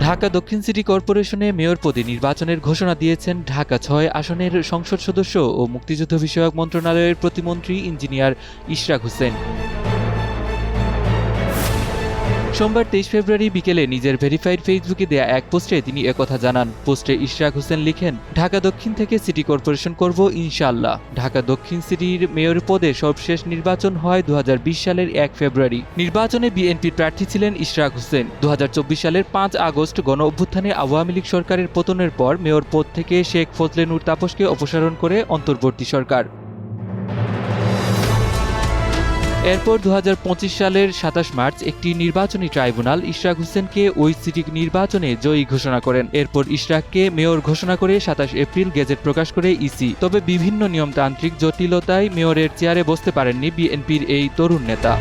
ঢাকা দক্ষিণ city কর্পোরেশনে mayor পদে নির্বাচনের ঘোষণা দিয়েছেন ঢাকা ৬ আসনের সংসদ সদস্য ও মুক্তিযুদ্ধ বিষয়ক মন্ত্রণালয়ের প্রতিমন্ত্রী ইঞ্জিনিয়ার ইশরাক হোসেন। সোমবার ২৩ ফেব্রুয়ারি বিকেলে নিজের ভেরিফাইড ফেসবুকে দেয়া এক পোস্টে তিনি একথা জানান। পোস্টে ইশরাক হোসেন লিখেন, ঢাকা দক্ষিণ থেকে সিটি কর্পোরেশন করব ইনশাআল্লাহ। ঢাকা দক্ষিণ সিটির মেয়র পদে সর্বশেষ নির্বাচন হয় ২০২০ সালের ১ ফেব্রুয়ারি। নির্বাচনে বিএনপির প্রার্থী ছিলেন ইশরাক হোসেন। ২০২৪ সালের ৫ আগস্ট গণ অভ্যুত্থানে আওয়ামী লীগ সরকারের পতনের পর মেয়র পদ থেকে শেখ ফজলে নূর তাপসকে অপসারণ করে অন্তর্বর্তী সরকার। এরপর ২০২৫ সালের ২৭ মার্চ একটি নির্বাচনী ট্রাইব্যুনাল ইশরাক হোসেনকে ওই সিটি নির্বাচনে জয়ী ঘোষণা করেন। এরপর ইশরাককে মেয়র ঘোষণা করে ২৭ এপ্রিল গেজেট প্রকাশ করে ইসি। তবে বিভিন্ন নিয়মতান্ত্রিক জটিলতায় মেয়রের চেয়ারে বসতে পারেননি বিএনপির এই তরুণ নেতা।